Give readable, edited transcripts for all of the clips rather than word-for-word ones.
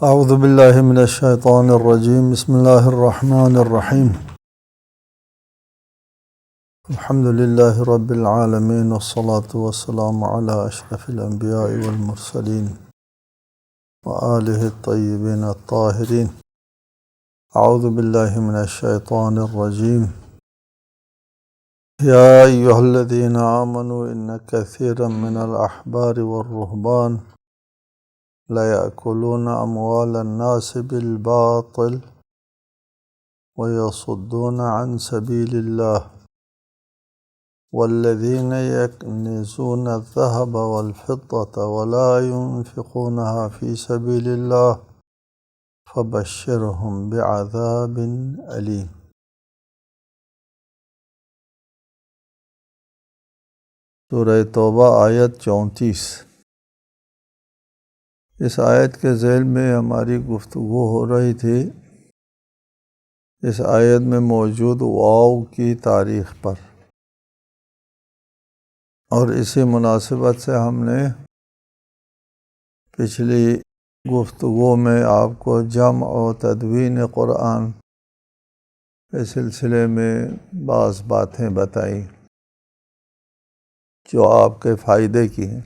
اعوذ باللہ من الشیطان الرجیم بسم اللہ الرحمن الرحیم الحمد للہ رب العالمین والصلاة والسلام علی اشرف الانبیاء والمرسلین وآلہ الطیبین الطاہرین اعوذ باللہ من الشیطان الرجیم یا ایہا الذین آمنوا ان کثیرا من الاحبار والرہبان لَيَأْكُلُونَ أَمْوَالَ النَّاسِ بِالْبَاطِلِ وَيَصُدُّونَ عَنْ سَبِيلِ اللَّهِ وَالَّذِينَ يَكْنِزُونَ الذَّهَبَ وَالْفِضَّةَ وَلَا يُنْفِقُونَهَا فِي سَبِيلِ اللَّهِ فَبَشِّرْهُم بِعَذَابٍ أَلِيمٍ۔ سورہ توبہ آیت 34۔ اس آیت کے ذیل میں ہماری گفتگو ہو رہی تھی اس آیت میں موجود واو کی تاریخ پر، اور اسی مناسبت سے ہم نے پچھلی گفتگو میں آپ کو جمع و تدوین قرآن کے سلسلے میں بعض باتیں بتائیں جو آپ کے فائدے کی ہیں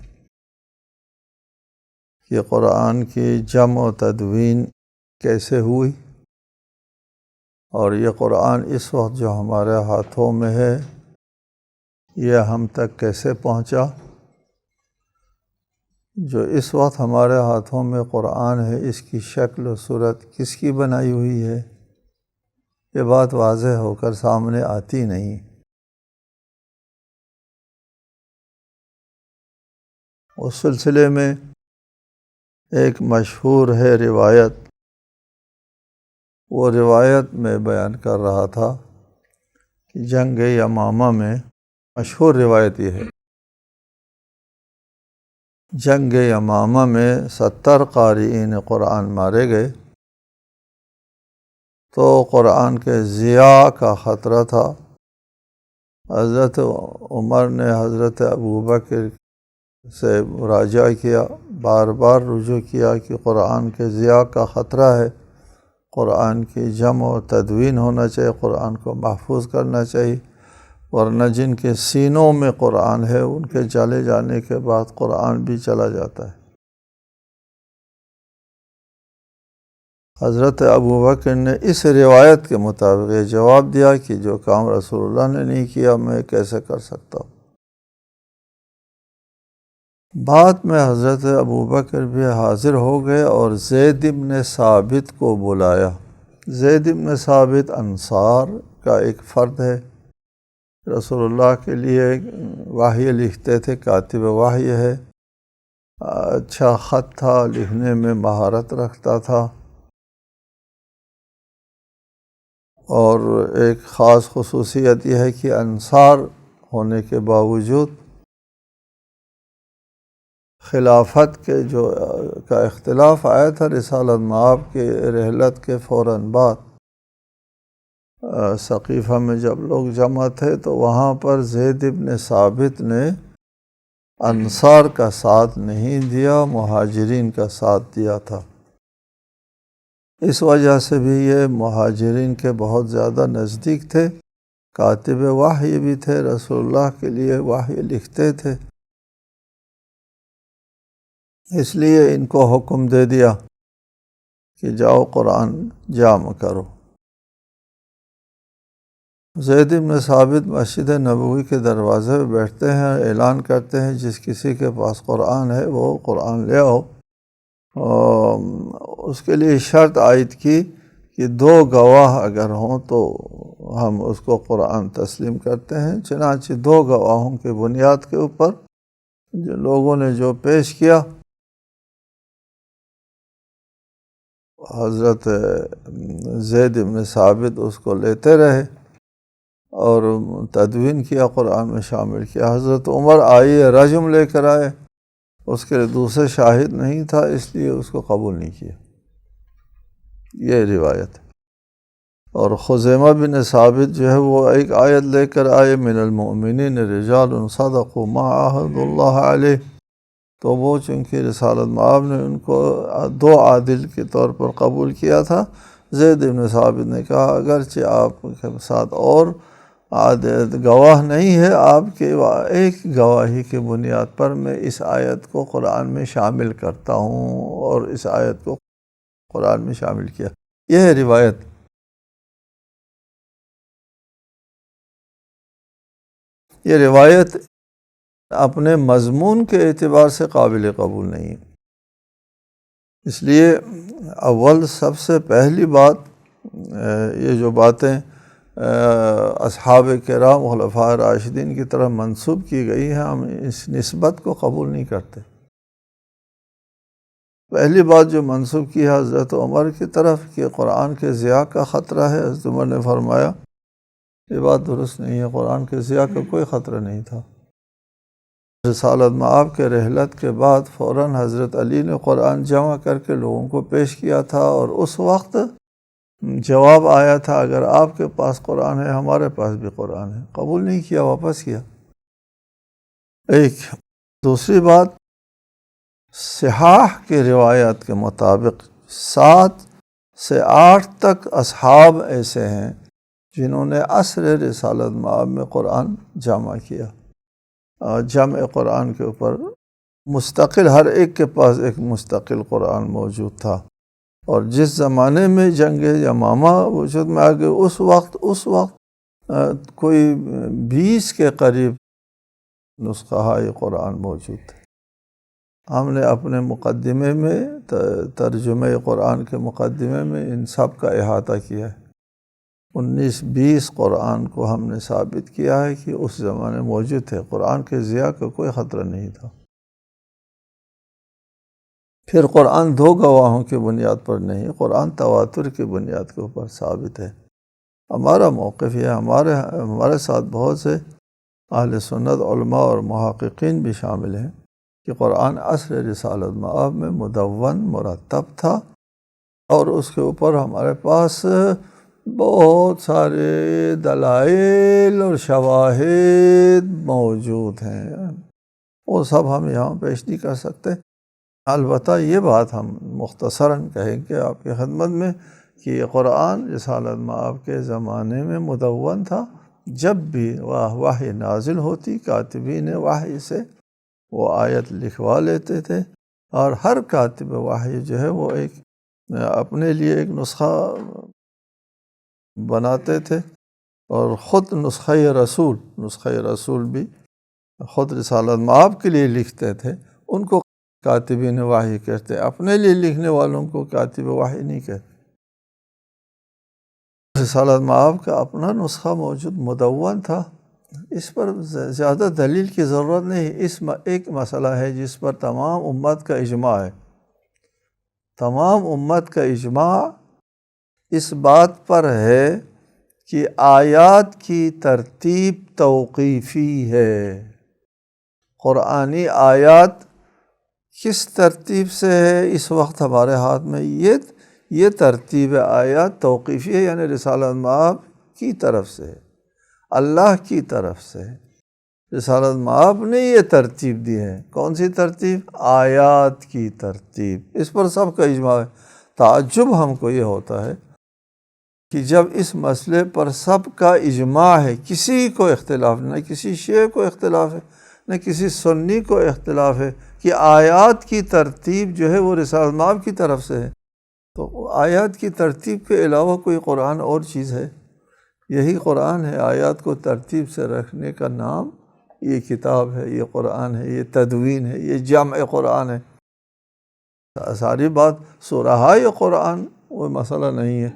کہ قرآن کی جمع و تدوین کیسے ہوئی، اور یہ قرآن اس وقت جو ہمارے ہاتھوں میں ہے یہ ہم تک کیسے پہنچا۔ جو اس وقت ہمارے ہاتھوں میں قرآن ہے اس کی شکل و صورت کس کی بنائی ہوئی ہے، یہ بات واضح ہو کر سامنے آتی نہیں۔ اس سلسلے میں ایک مشہور ہے روایت، وہ روایت میں بیان کر رہا تھا کہ جنگ یمامہ میں مشہور روایت یہ ہے، جنگ یمامہ میں 70 قارئین قرآن مارے گئے تو قرآن کے ضیاع کا خطرہ تھا۔ حضرت عمر نے حضرت ابوبکر سے مراجعہ کیا، بار بار رجوع کیا کہ قرآن کے ضیاع کا خطرہ ہے، قرآن کی جمع و تدوین ہونا چاہیے، قرآن کو محفوظ کرنا چاہیے، ورنہ جن کے سینوں میں قرآن ہے ان کے چلے جانے کے بعد قرآن بھی چلا جاتا ہے۔ حضرت ابوبکر نے اس روایت کے مطابق یہ جواب دیا کہ جو کام رسول اللہ نے نہیں کیا میں کیسے کر سکتا ہوں۔ بعد میں حضرت ابوبکر بھی حاضر ہو گئے اور زید بن ثابت کو بلایا۔ زید بن ثابت انصار کا ایک فرد ہے، رسول اللہ کے لیے وحی لکھتے تھے، کاتب وحی ہے، اچھا خط تھا، لکھنے میں مہارت رکھتا تھا، اور ایک خاص خصوصیت یہ ہے کہ انصار ہونے کے باوجود خلافت کے جو کا اختلاف آیا تھا رسالت مآب کے رحلت کے فوراً بعد، ثقیفہ میں جب لوگ جمع تھے تو وہاں پر زید بن ثابت نے انصار کا ساتھ نہیں دیا، مہاجرین کا ساتھ دیا تھا۔ اس وجہ سے بھی یہ مہاجرین کے بہت زیادہ نزدیک تھے، کاتب وحی بھی تھے، رسول اللہ کے لیے وحی لکھتے تھے، اس لیے ان کو حکم دے دیا کہ جاؤ قرآن جمع کرو۔ زید بن ثابت مسجد نبوی کے دروازے پہ بیٹھتے ہیں، اعلان کرتے ہیں جس کسی کے پاس قرآن ہے وہ قرآن لے آؤ۔ اس کے لیے شرط عائد کی کہ 2 گواہ اگر ہوں تو ہم اس کو قرآن تسلیم کرتے ہیں۔ چنانچہ 2 گواہوں کی بنیاد کے اوپر جو لوگوں نے جو پیش کیا، حضرت زید بن ثابت اس کو لیتے رہے اور تدوین کیا، قرآن میں شامل کیا۔ حضرت عمر آئے، رجم لے کر آئے، اس کے لیے دوسرے شاہد نہیں تھا، اس لیے اس کو قبول نہیں کیا۔ یہ روایت ہے۔ اور خزیمہ بن ثابت جو ہے وہ ایک آیت لے کر آئے، من المؤمنین رجال صدقوا ما عاہدوا اللہ علیہ، تو وہ چونکہ رسالت مآب نے ان کو دو عادل کے طور پر قبول کیا تھا، زید بن ثابت نے کہا اگرچہ آپ کے ساتھ اور گواہ نہیں ہے، آپ کے ایک گواہی کی بنیاد پر میں اس آیت کو قرآن میں شامل کرتا ہوں، اور اس آیت کو قرآن میں شامل کیا۔ یہ ہے روایت۔ یہ روایت اپنے مضمون کے اعتبار سے قابل قبول نہیں ہے۔ اس لیے اول سب سے پہلی بات، یہ جو باتیں اصحاب کرام خلفاء راشدین کی طرف منسوب کی گئی ہیں، ہم اس نسبت کو قبول نہیں کرتے۔ پہلی بات جو منسوب کی ہے حضرت عمر کی طرف کہ قرآن کے ضیاع کا خطرہ ہے، حضرت عمر نے فرمایا یہ بات درست نہیں ہے، قرآن کے ضیاع کا کوئی خطرہ نہیں تھا۔ رسالت مآب کے رحلت کے بعد فوراً حضرت علی نے قرآن جمع کر کے لوگوں کو پیش کیا تھا، اور اس وقت جواب آیا تھا اگر آپ کے پاس قرآن ہے ہمارے پاس بھی قرآن ہے، قبول نہیں کیا، واپس کیا۔ ایک دوسری بات، صحاح کی روایات کے مطابق 7 سے 8 تک اصحاب ایسے ہیں جنہوں نے عصر رسالت مآب میں قرآن جمع کیا۔ جمع قرآن کے اوپر مستقل، ہر ایک کے پاس ایک مستقل قرآن موجود تھا، اور جس زمانے میں جنگ یمامہ وجود میں آ گئے اس وقت کوئی 20 کے قریب نسخہ قرآن موجود تھے۔ ہم نے اپنے مقدمے میں، ترجمہ قرآن کے مقدمے میں ان سب کا احاطہ کیا ہے۔ 19-20 قرآن کو ہم نے ثابت کیا ہے کہ اس زمانے موجود تھے، قرآن کے ضیاع کا کوئی خطرہ نہیں تھا۔ پھر قرآن 2 گواہوں کی بنیاد پر نہیں، قرآن تواتر کی بنیاد کے اوپر ثابت ہے۔ ہمارا موقف یہ، ہمارے ساتھ بہت سے اہل سنت علماء اور محققین بھی شامل ہیں کہ قرآن عصر رسالت مآب میں مدون مرتب تھا، اور اس کے اوپر ہمارے پاس بہت سارے دلائل اور شواہد موجود ہیں، وہ سب ہم یہاں پیش نہیں کر سکتے۔ البتہ یہ بات ہم مختصراً کہیں گے آپ کی خدمت میں کہ یہ قرآن رسالت مآب کے زمانے میں مدون تھا۔ جب بھی وحی نازل ہوتی، کاتبین وحی سے وہ آیت لکھوا لیتے تھے، اور ہر کاتب وحی جو ہے وہ ایک اپنے لیے ایک نسخہ بناتے تھے، اور خود نسخہ رسول بھی خود رسالت مآب کے لیے لکھتے تھے۔ ان کو کاتبین وحی کہتے، اپنے لیے لکھنے والوں کو کاتب وحی نہیں کہتے۔ رسالت مآب کا اپنا نسخہ موجود مدون تھا، اس پر زیادہ دلیل کی ضرورت نہیں۔ اس ایک مسئلہ ہے جس پر تمام امت کا اجماع ہے، تمام امت کا اجماع اس بات پر ہے کہ آیات کی ترتیب توقیفی ہے۔ قرآنی آیات کس ترتیب سے ہے اس وقت ہمارے ہاتھ میں، یہ ترتیب آیات توقیفی ہے، یعنی رسالت مآب کی طرف سے ہے، اللہ کی طرف سے ہے۔ رسالت مآب نے یہ ترتیب دی ہے۔ کون سی ترتیب؟ آیات کی ترتیب۔ اس پر سب کا اجماع ہے۔ تعجب ہم کو یہ ہوتا ہے کہ جب اس مسئلے پر سب کا اجماع ہے، کسی کو اختلاف نہیں، نہ کسی شیعہ کو اختلاف ہے، نہ کسی سنی کو اختلاف ہے کہ آیات کی ترتیب جو ہے وہ رسالت مآب کی طرف سے ہے، تو آیات کی ترتیب کے علاوہ کوئی قرآن اور چیز ہے؟ یہی قرآن ہے۔ آیات کو ترتیب سے رکھنے کا نام یہ کتاب ہے، یہ قرآن ہے، یہ تدوین ہے، یہ جمع قرآن ہے۔ ساری بات سورہائے قرآن وہ مسئلہ نہیں ہے،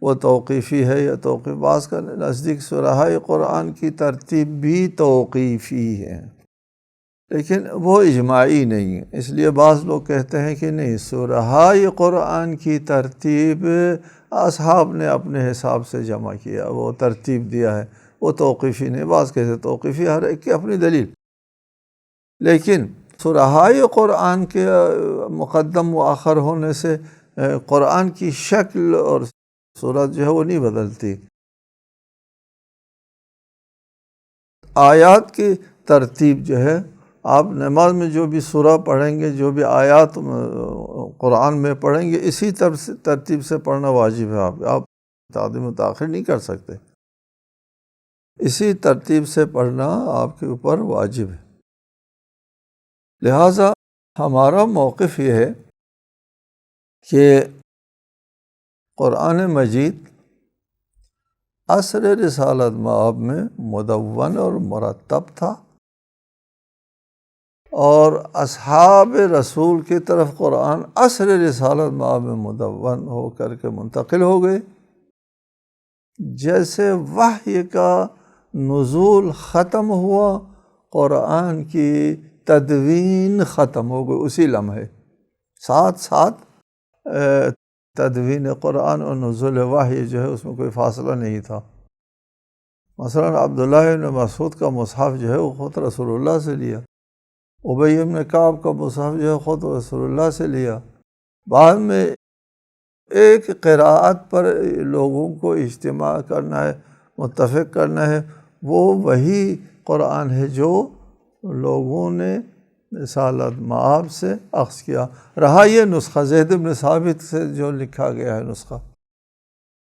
وہ توقیفی ہے یا توقیف۔ بعض کا نزدیک سورہائے قرآن کی ترتیب بھی توقیفی ہے، لیکن وہ اجماعی نہیں ہے۔ اس لیے بعض لوگ کہتے ہیں کہ نہیں، سورہائے قرآن کی ترتیب اصحاب نے اپنے حساب سے جمع کیا، وہ ترتیب دیا ہے، وہ توقیفی نہیں۔ بعض کہتے ہیں توقیفی، ہر ایک کی اپنی دلیل۔ لیکن سورہائے قرآن کے مقدم مؤخر ہونے سے قرآن کی شکل اور صورت جو ہے وہ نہیں بدلتی۔ آیات کی ترتیب جو ہے آپ نماز میں جو بھی سورہ پڑھیں گے، جو بھی آیات قرآن میں پڑھیں گے، اسی ترتیب سے پڑھنا واجب ہے۔ آپ تقدیم و تاخیر نہیں کر سکتے، اسی ترتیب سے پڑھنا آپ کے اوپر واجب ہے۔ لہٰذا ہمارا موقف یہ ہے کہ قرآن مجید عصر رسالت مآب میں مدون اور مرتب تھا، اور اصحاب رسول کی طرف قرآن عصر رسالت مآب میں مدون ہو کر کے منتقل ہو گئے۔ جیسے وحی کا نزول ختم ہوا، قرآن کی تدوین ختم ہو گئی اسی لمحے، ساتھ ساتھ تدوین قرآن اور نزول وحی جو ہے اس میں کوئی فاصلہ نہیں تھا۔ مثلا عبداللہ بن مسعود کا مصحف جو ہے وہ خود رسول اللہ سے لیا، ابی بن کعب کا مصحف جو ہے خود رسول اللہ سے لیا۔ بعد میں ایک قراءت پر لوگوں کو اجتماع کرنا ہے، متفق کرنا ہے، وہ وہی قرآن ہے جو لوگوں نے رسالت مآب سے اخذ کیا۔ رہا یہ نسخہ زید بن ثابت سے جو لکھا گیا ہے نسخہ،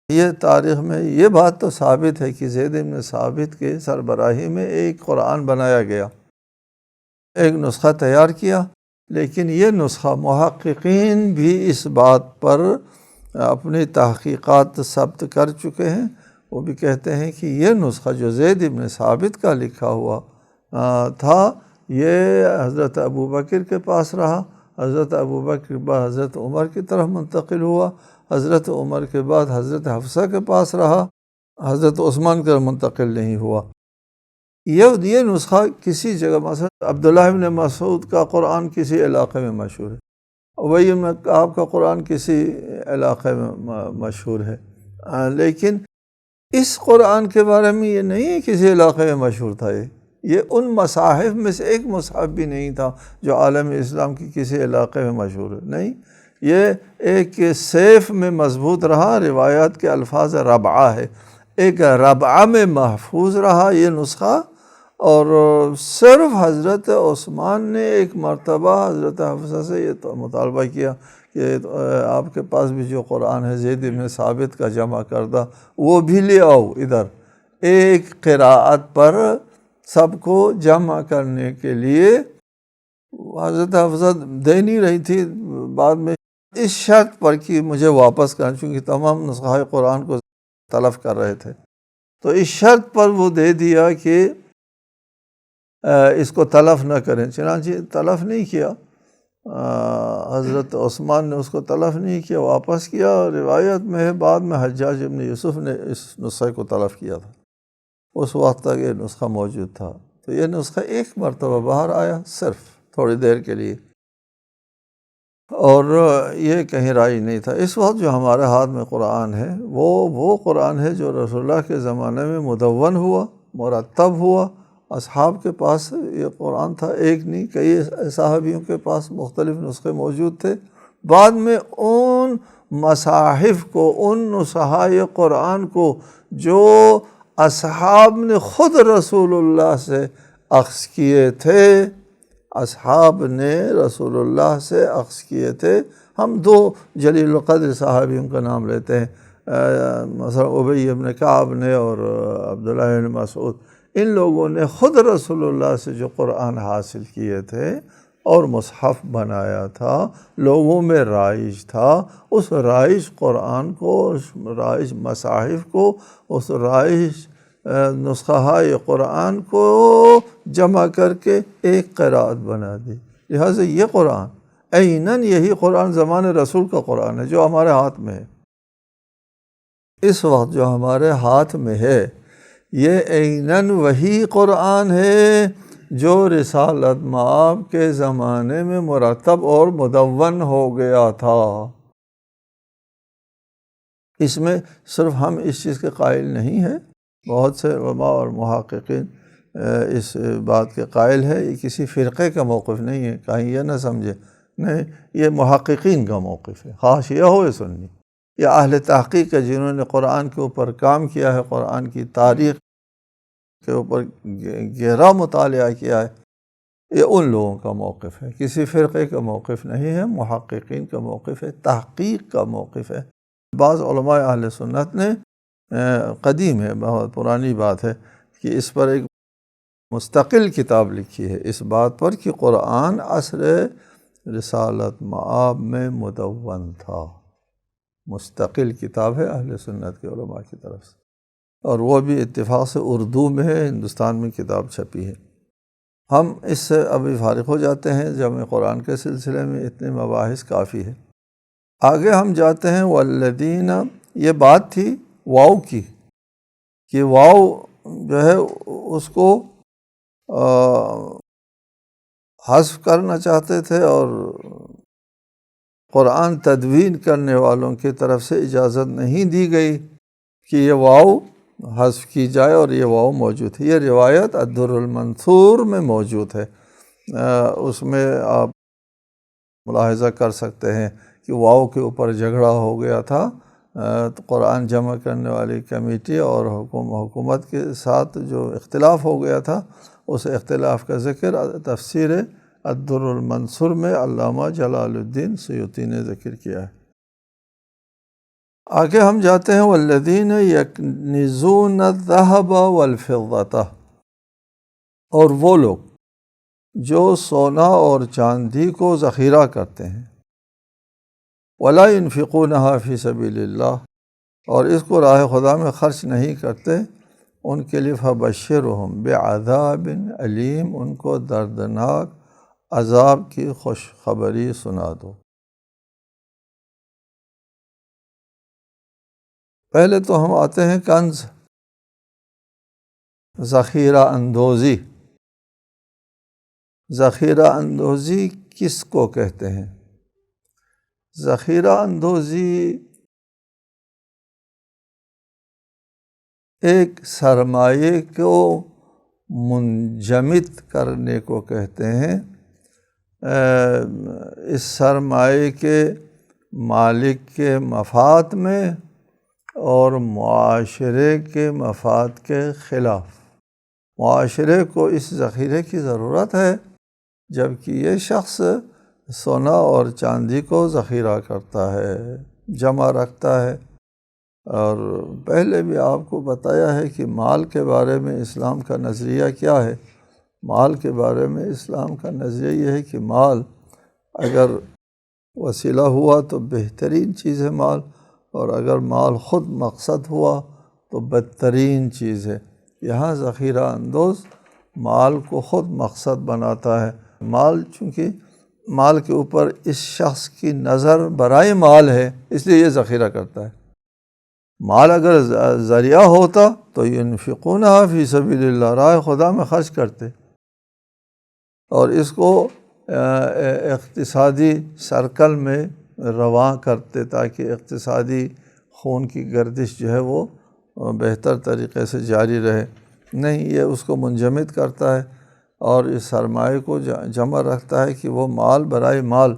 یہ تاریخ میں یہ بات تو ثابت ہے کہ زید بن ثابت کے سربراہی میں ایک قرآن بنایا گیا، ایک نسخہ تیار کیا، لیکن یہ نسخہ محققین بھی اس بات پر اپنی تحقیقات ثبت کر چکے ہیں، وہ بھی کہتے ہیں کہ یہ نسخہ جو زید بن ثابت کا لکھا ہوا تھا، یہ حضرت ابوبکر کے پاس رہا، حضرت ابوبکر کے بعد حضرت عمر کی طرف منتقل ہوا، حضرت عمر کے بعد حضرت حفصہ کے پاس رہا، حضرت عثمان کی طرف منتقل نہیں ہوا۔ یہ نسخہ کسی جگہ، مثلا عبداللہ بن مسعود کا قرآن کسی علاقے میں مشہور ہے، ابی بن کعب کا قرآن کسی علاقے میں مشہور ہے، لیکن اس قرآن کے بارے میں یہ نہیں ہے کسی علاقے میں مشہور تھا۔ یہ ان مصاحف میں سے ایک مصحف بھی نہیں تھا جو عالم اسلام کی کسی علاقے میں مشہور ہے، نہیں، یہ ایک سیف میں مضبوط رہا، روایات کے الفاظ ربعہ ہے، ایک ربعہ میں محفوظ رہا یہ نسخہ، اور صرف حضرت عثمان نے ایک مرتبہ حضرت حفصہ سے یہ مطالبہ کیا کہ آپ کے پاس بھی جو قرآن ہے زید بن ثابت کا جمع کردہ، وہ بھی لے آؤ ادھر، ایک قراءت پر سب کو جمع کرنے کے لیے۔ حضرت حفصہ دے نہیں رہی تھی، بعد میں اس شرط پر کہ مجھے واپس کریں، چونکہ تمام نسخہ قرآن کو تلف کر رہے تھے، تو اس شرط پر وہ دے دیا کہ اس کو تلف نہ کریں، چنانچہ تلف نہیں کیا، حضرت عثمان نے اس کو تلف نہیں کیا، واپس کیا۔ روایت میں ہے بعد میں حجاج ابن یوسف نے اس نسخے کو تلف کیا تھا، اس وقت تک یہ نسخہ موجود تھا، تو یہ نسخہ ایک مرتبہ باہر آیا صرف تھوڑی دیر کے لیے، اور یہ کہیں رائی نہیں تھا۔ اس وقت جو ہمارے ہاتھ میں قرآن ہے وہ قرآن ہے جو رسول اللہ کے زمانے میں مدون ہوا، مرتب ہوا، اصحاب کے پاس یہ قرآن تھا، ایک نہیں کئی صحابیوں کے پاس مختلف نسخے موجود تھے۔ بعد میں ان مصاحف کو، ان نسخۂ قرآن کو جو اصحاب نے خود رسول اللہ سے اخذ کیے تھے، اصحاب نے رسول اللہ سے اخذ کیے تھے، ہم دو جلیل القدر صحابیوں کا نام لیتے ہیں، مثلا ابی بن کعب نے اور عبداللہ بن مسعود، ان لوگوں نے خود رسول اللہ سے جو قرآن حاصل کیے تھے اور مصحف بنایا تھا، لوگوں میں رائج تھا، اس رائج قرآن کو، اس رائج مصاحف کو، اس رائج نسخہ قرآن کو جمع کر کے ایک قراءت بنا دی۔ لہٰذا یہ قرآن عیناً یہی قرآن زمان رسول کا قرآن ہے جو ہمارے ہاتھ میں ہے، اس وقت جو ہمارے ہاتھ میں ہے یہ عیناً وہی قرآن ہے جو رسالت مآب کے زمانے میں مرتب اور مدون ہو گیا تھا۔ اس میں صرف ہم اس چیز کے قائل نہیں ہیں، بہت سے علماء اور محققین اس بات کے قائل ہے، یہ کسی فرقے کا موقف نہیں ہے، کہیں یہ نہ سمجھے، نہیں، یہ محققین کا موقف ہے، خواہ شیعہ ہو یا سنی، یا اہل تحقیق ہے جنہوں نے قرآن کے اوپر کام کیا ہے، قرآن کی تاریخ کے اوپر گہرا مطالعہ کیا ہے، یہ ان لوگوں کا موقف ہے، کسی فرقے کا موقف نہیں ہے، محققین کا موقف ہے، تحقیق کا موقف ہے۔ بعض علماء اہل سنت نے قدیم ہے، بہت پرانی بات ہے کہ اس پر ایک مستقل کتاب لکھی ہے اس بات پر کہ قرآن عصر رسالت مآب میں مدون تھا۔ مستقل کتاب ہے اہل سنت کے علماء کی طرف سے، اور وہ بھی اتفاق سے اردو میں ہے، ہندوستان میں کتاب چھپی ہے۔ ہم اس سے ابھی فارغ ہو جاتے ہیں، جمع قرآن کے سلسلے میں اتنے مباحث کافی ہے۔ آگے ہم جاتے ہیں والذین، یہ بات تھی واو کی کہ واو جو ہے اس کو حذف کرنا چاہتے تھے، اور قرآن تدوین کرنے والوں کی طرف سے اجازت نہیں دی گئی کہ یہ واو حذف کی جائے، اور یہ واو موجود ہے۔ یہ روایت الدر المنثور میں موجود ہے، اس میں آپ ملاحظہ کر سکتے ہیں کہ واو کے اوپر جھگڑا ہو گیا تھا، تو قرآن جمع کرنے والی کمیٹی اور حکومت کے ساتھ جو اختلاف ہو گیا تھا، اس اختلاف کا ذکر تفسیر الدر المنثور میں علامہ جلال الدین سیوطی نے ذکر کیا ہے۔ آگے ہم جاتے ہیں والذین یکنزون الذہب والفضة، اور وہ لوگ جو سونا اور چاندی کو ذخیرہ کرتے ہیں، ولا ينفقونها فی سبیل اللہ، اور اس کو راہ خدا میں خرچ نہیں کرتے، ان کے لیے فبشرہم بعذاب علیم، ان کو دردناک عذاب کی خوشخبری سنا دو۔ پہلے تو ہم آتے ہیں کنز، ذخیرہ اندوزی۔ ذخیرہ اندوزی کس کو کہتے ہیں؟ ذخیرہ اندوزی ایک سرمایے کو منجمد کرنے کو کہتے ہیں۔ اس سرمایے کے مالک کے مفاد میں اور معاشرے کے مفاد کے خلاف۔ معاشرے کو اس ذخیرے کی ضرورت ہے، جبکہ یہ شخص سونا اور چاندی کو ذخیرہ کرتا ہے، جمع رکھتا ہے۔ اور پہلے بھی آپ کو بتایا ہے کہ مال کے بارے میں اسلام کا نظریہ کیا ہے۔ مال کے بارے میں اسلام کا نظریہ یہ ہے کہ مال اگر وسیلہ ہوا تو بہترین چیز ہے مال، اور اگر مال خود مقصد ہوا تو بدترین چیز ہے۔ یہاں ذخیرہ اندوز مال کو خود مقصد بناتا ہے۔ مال چونکہ مال کے اوپر اس شخص کی نظر برائے مال ہے، اس لیے یہ ذخیرہ کرتا ہے۔ مال اگر ذریعہ ہوتا تو ينفقونها فی سبیل اللہ، راہ خدا میں خرچ کرتے، اور اس کو اقتصادی سرکل میں رواں کرتے تاکہ اقتصادی خون کی گردش جو ہے وہ بہتر طریقے سے جاری رہے۔ نہیں، یہ اس کو منجمد کرتا ہے اور اس سرمایہ کو جمع رکھتا ہے کہ وہ مال برائے مال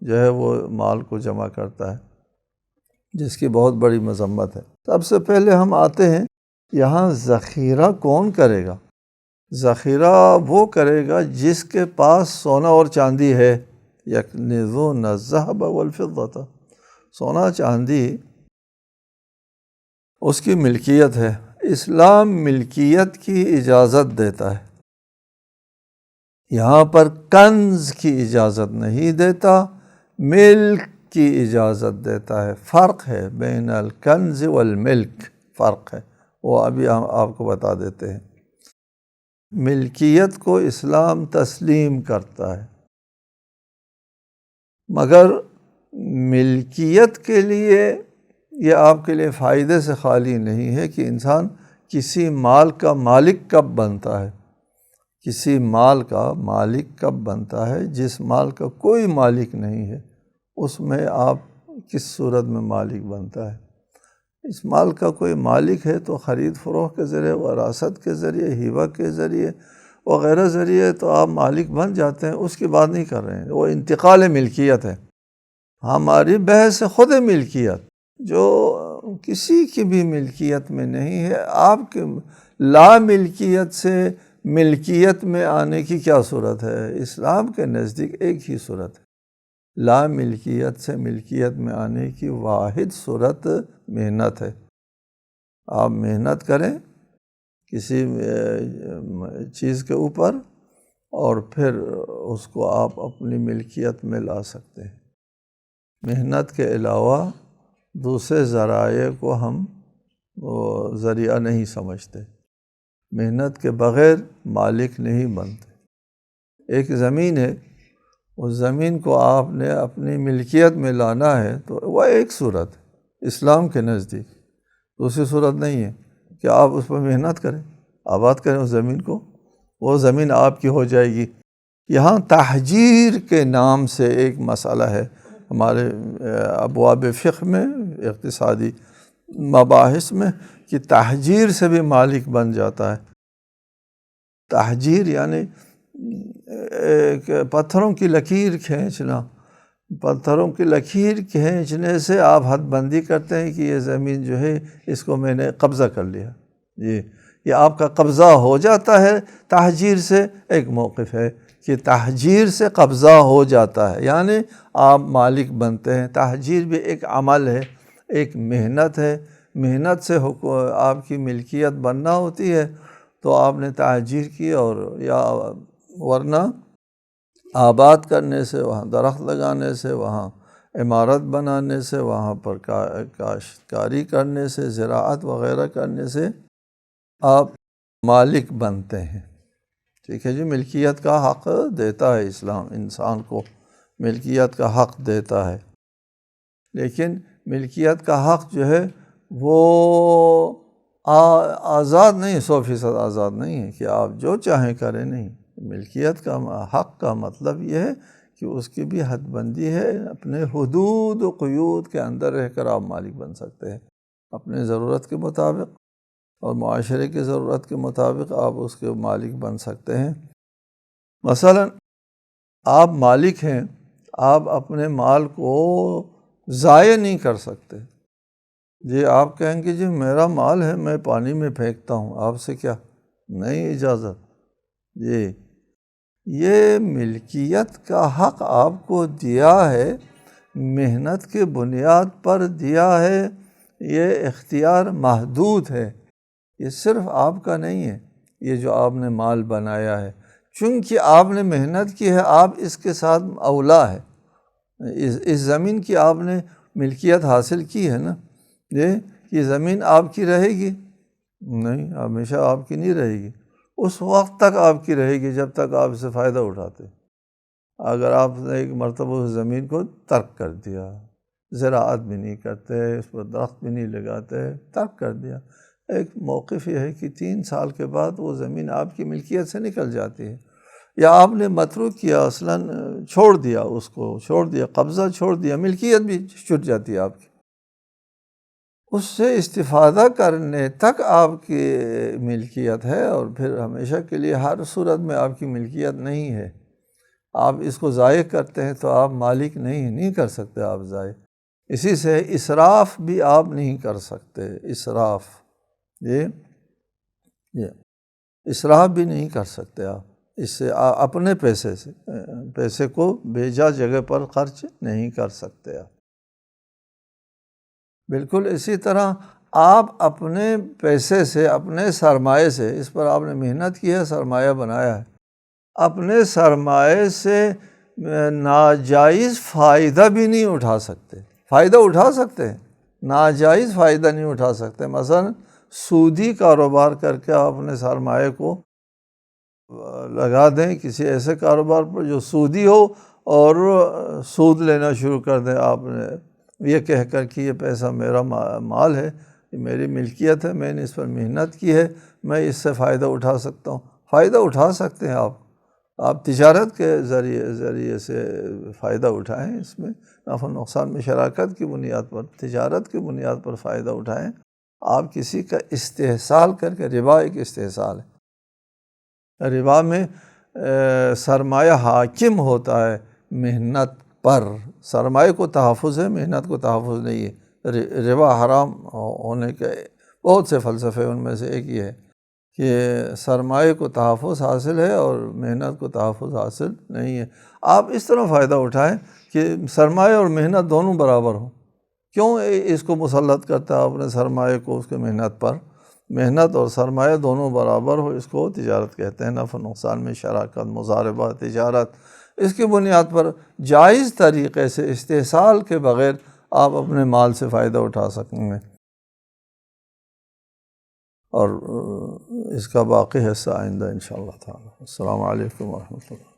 جو ہے وہ مال کو جمع کرتا ہے، جس کی بہت بڑی مذمت ہے۔ سب سے پہلے ہم آتے ہیں یہاں ذخیرہ کون کرے گا؟ ذخیرہ وہ کرے گا جس کے پاس سونا اور چاندی ہے۔ یکنزون الذہب والفضة، سونا چاندی اس کی ملکیت ہے۔ اسلام ملکیت کی اجازت دیتا ہے، یہاں پر کنز کی اجازت نہیں دیتا، ملک کی اجازت دیتا ہے۔ فرق ہے بین الکنز والملک، فرق ہے، وہ ابھی ہم آپ کو بتا دیتے ہیں۔ ملکیت کو اسلام تسلیم کرتا ہے، مگر ملکیت کے لیے یہ آپ کے لیے فائدے سے خالی نہیں ہے کہ انسان کسی مال کا مالک کب بنتا ہے۔ کسی مال کا مالک کب بنتا ہے؟ جس مال کا کوئی مالک نہیں ہے، اس میں آپ کس صورت میں مالک بنتا ہے؟ اس مال کا کوئی مالک ہے تو خرید فروخت کے ذریعے، وراثت کے ذریعے، ہبہ کے ذریعے وغیرہ ذریعے تو آپ مالک بن جاتے ہیں، اس کی بات نہیں کر رہے ہیں، وہ انتقال ملکیت ہے۔ ہماری بحث ہے خود ملکیت، جو کسی کی بھی ملکیت میں نہیں ہے۔ آپ کے لا ملکیت سے ملکیت میں آنے کی کیا صورت ہے؟ اسلام کے نزدیک ایک ہی صورت ہے، لا ملکیت سے ملکیت میں آنے کی واحد صورت محنت ہے۔ آپ محنت کریں کسی چیز کے اوپر اور پھر اس کو آپ اپنی ملکیت میں لا سکتے ہیں۔ محنت کے علاوہ دوسرے ذرائع کو ہم ذریعہ نہیں سمجھتے۔ محنت کے بغیر مالک نہیں بنتے۔ ایک زمین ہے، اس زمین کو آپ نے اپنی ملکیت میں لانا ہے تو وہ ایک صورت ہے اسلام کے نزدیک، دوسری صورت نہیں ہے کہ آپ اس پر محنت کریں، آباد کریں اس زمین کو، وہ زمین آپ کی ہو جائے گی۔ یہاں تحجیر کے نام سے ایک مسئلہ ہے ہمارے ابواب فقہ میں، اقتصادی مباحث میں، کہ تحجیر سے بھی مالک بن جاتا ہے۔ تحجیر یعنی پتھروں کی لکیر کھینچنا، پتھروں کی لکیر کھینچنے سے آپ حد بندی کرتے ہیں کہ یہ زمین جو ہے اس کو میں نے قبضہ کر لیا، یہ آپ کا قبضہ ہو جاتا ہے۔ تحجیر سے ایک موقف ہے کہ تحجیر سے قبضہ ہو جاتا ہے، یعنی آپ مالک بنتے ہیں۔ تحجیر بھی ایک عمل ہے، ایک محنت ہے، محنت سے آپ کی ملکیت بننا ہوتی ہے تو آپ نے تحجیر کی، اور یا ورنہ آباد کرنے سے، وہاں درخت لگانے سے، وہاں عمارت بنانے سے، وہاں پر کاشتکاری کرنے سے، زراعت وغیرہ کرنے سے آپ مالک بنتے ہیں۔ ٹھیک ہے جی، ملکیت کا حق دیتا ہے اسلام، انسان کو ملکیت کا حق دیتا ہے، لیکن ملکیت کا حق جو ہے وہ آزاد نہیں، 100% آزاد نہیں ہے کہ آپ جو چاہیں کریں، نہیں۔ ملکیت کا حق کا مطلب یہ ہے کہ اس کی بھی حد بندی ہے، اپنے حدود و قیود کے اندر رہ کر آپ مالک بن سکتے ہیں، اپنے ضرورت کے مطابق اور معاشرے کی ضرورت کے مطابق آپ اس کے مالک بن سکتے ہیں۔ مثلا آپ مالک ہیں، آپ اپنے مال کو ضائع نہیں کر سکتے۔ جی آپ کہیں گے جی میرا مال ہے، میں پانی میں پھینکتا ہوں، آپ سے کیا؟ نہیں اجازت۔ جی یہ ملکیت کا حق آپ کو دیا ہے، محنت کی بنیاد پر دیا ہے، یہ اختیار محدود ہے، یہ صرف آپ کا نہیں ہے، یہ جو آپ نے مال بنایا ہے، چونکہ آپ نے محنت کی ہے، آپ اس کے ساتھ اولا ہے۔ اس زمین کی آپ نے ملکیت حاصل کی ہے نا، یہ زمین آپ کی رہے گی نہیں، ہمیشہ آپ کی نہیں رہے گی، اس وقت تک آپ کی رہے گی جب تک آپ اسے فائدہ اٹھاتے۔ اگر آپ نے ایک مرتبہ اس زمین کو ترک کر دیا، زراعت بھی نہیں کرتے، اس پر درخت بھی نہیں لگاتے، ترک کر دیا، ایک موقف یہ ہے کہ 3 سال کے بعد وہ زمین آپ کی ملکیت سے نکل جاتی ہے، یا آپ نے متروک کیا، اصلاً چھوڑ دیا، اس کو چھوڑ دیا، قبضہ چھوڑ دیا، ملکیت بھی چھوٹ جاتی ہے آپ کی۔ اس سے استفادہ کرنے تک آپ کی ملکیت ہے، اور پھر ہمیشہ کے لیے ہر صورت میں آپ کی ملکیت نہیں ہے۔ آپ اس کو ضائع کرتے ہیں تو آپ مالک نہیں کر سکتے آپ ضائع۔ اسی سے اسراف بھی آپ نہیں کر سکتے، اسراف یہ اسراف بھی نہیں کر سکتے آپ، اس سے اپنے پیسے کو بیجا جگہ پر خرچ نہیں کر سکتے آپ۔ بالکل اسی طرح آپ اپنے پیسے سے، اپنے سرمایے سے، اس پر آپ نے محنت کی ہے، سرمایہ بنایا ہے، اپنے سرمایے سے ناجائز فائدہ بھی نہیں اٹھا سکتے۔ فائدہ اٹھا سکتے ہیں، ناجائز فائدہ نہیں اٹھا سکتے۔ مثلا سودی کاروبار کر کے آپ اپنے سرمایے کو لگا دیں کسی ایسے کاروبار پر جو سودی ہو، اور سود لینا شروع کر دیں، آپ نے یہ کہہ کر کہ یہ پیسہ میرا مال ہے، یہ میری ملکیت ہے، میں نے اس پر محنت کی ہے، میں اس سے فائدہ اٹھا سکتا ہوں۔ فائدہ اٹھا سکتے ہیں آپ تجارت کے ذریعے سے فائدہ اٹھائیں، اس میں نفع نقصان میں شراکت کی بنیاد پر، تجارت کی بنیاد پر فائدہ اٹھائیں۔ آپ کسی کا استحصال کر کے، ربا ایک استحصال ہے، ربا میں سرمایہ حاکم ہوتا ہے محنت پر، سرمایہ کو تحفظ ہے، محنت کو تحفظ نہیں ہے۔ ربا حرام ہونے کے بہت سے فلسفے، ان میں سے ایک یہ ہے کہ سرمایہ کو تحفظ حاصل ہے اور محنت کو تحفظ حاصل نہیں ہے۔ آپ اس طرح فائدہ اٹھائیں کہ سرمایہ اور محنت دونوں برابر ہوں۔ کیوں اس کو مسلط کرتا ہے اپنے سرمایہ کو اس کے محنت پر؟ محنت اور سرمایہ دونوں برابر ہو، اس کو تجارت کہتے ہیں، نفع نقصان میں شراکت، مضاربہ، تجارت۔ اس کی بنیاد پر جائز طریقے سے استحصال کے بغیر آپ اپنے مال سے فائدہ اٹھا سکیں گے، اور اس کا باقی حصہ آئندہ انشاءاللہ تعالی۔ السلام علیکم ورحمۃ اللہ۔